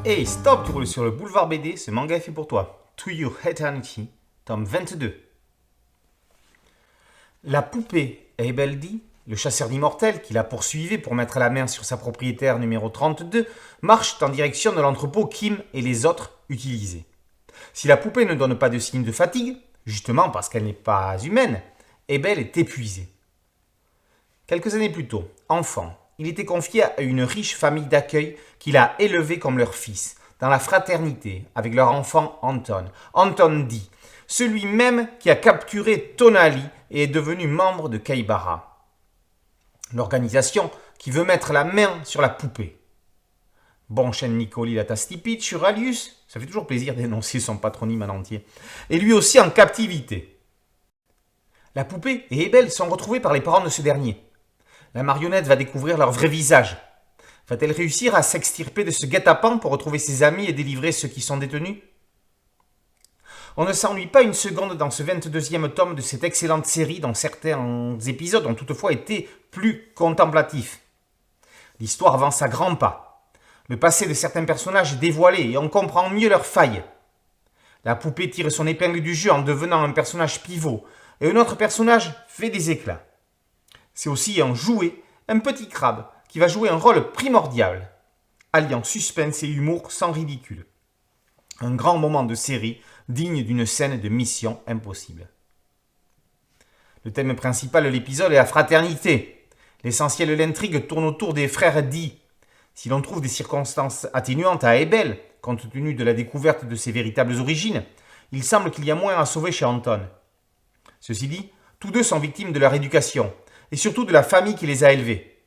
Hey, stop, tu roules sur le boulevard BD, ce manga est fait pour toi. To Your Eternity, tome 22. La poupée Ebeldi, le chasseur d'immortels qui la poursuivait pour mettre la main sur sa propriétaire numéro 32, marche en direction de l'entrepôt Kim et les autres utilisaient. Si la poupée ne donne pas de signe de fatigue, justement parce qu'elle n'est pas humaine, Ebel est épuisée. Quelques années plus tôt, enfant, il était confié à une riche famille d'accueil qu'il a élevé comme leur fils, dans la fraternité, avec leur enfant Anton. Anton dit, celui même qui a capturé Tonali et est devenu membre de Kaibara. L'organisation qui veut mettre la main sur la poupée. Bonchen Nikoli Latastipic, Uralius, ça fait toujours plaisir d'énoncer son patronyme en entier, et lui aussi en captivité. La poupée et Ebel sont retrouvés par les parents de ce dernier. La marionnette va découvrir leur vrai visage. Va-t-elle réussir à s'extirper de ce guet-apens pour retrouver ses amis et délivrer ceux qui sont détenus? On ne s'ennuie pas une seconde dans ce 22e tome de cette excellente série dont certains épisodes ont toutefois été plus contemplatifs. L'histoire avance à grands pas. Le passé de certains personnages est dévoilé et on comprend mieux leurs failles. La poupée tire son épingle du jeu en devenant un personnage pivot et un autre personnage fait des éclats. C'est aussi un jouet, un petit crabe, qui va jouer un rôle primordial, alliant suspense et humour sans ridicule. Un grand moment de série, digne d'une scène de Mission Impossible. Le thème principal de l'épisode est la fraternité. L'essentiel de l'intrigue tourne autour des frères Di. Si l'on trouve des circonstances atténuantes à Ebel, compte tenu de la découverte de ses véritables origines, il semble qu'il y a moins à sauver chez Anton. Ceci dit, tous deux sont victimes de leur éducation, et surtout de la famille qui les a élevés.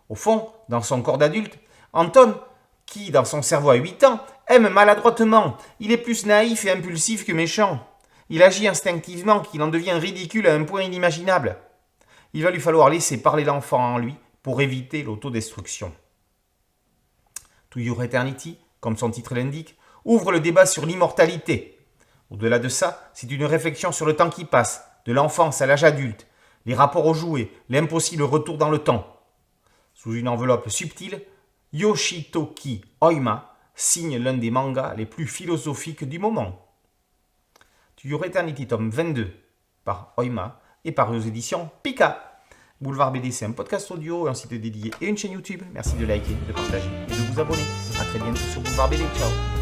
Au fond, dans son corps d'adulte, Anton, qui, dans son cerveau à 8 ans, aime maladroitement, il est plus naïf et impulsif que méchant. Il agit instinctivement qu'il en devient ridicule à un point inimaginable. Il va lui falloir laisser parler l'enfant en lui pour éviter l'autodestruction. To Your Eternity, comme son titre l'indique, ouvre le débat sur l'immortalité. Au-delà de ça, c'est une réflexion sur le temps qui passe, de l'enfance à l'âge adulte, les rapports aux jouets, l'impossible retour dans le temps. Sous une enveloppe subtile, Yoshitoki Oima signe l'un des mangas les plus philosophiques du moment. To Your Eternity tome 22 par Oima et paru aux éditions Pika. Boulevard BD, c'est un podcast audio, un site dédié et une chaîne YouTube. Merci de liker, de partager et de vous abonner. A très bientôt sur Boulevard BD. Ciao.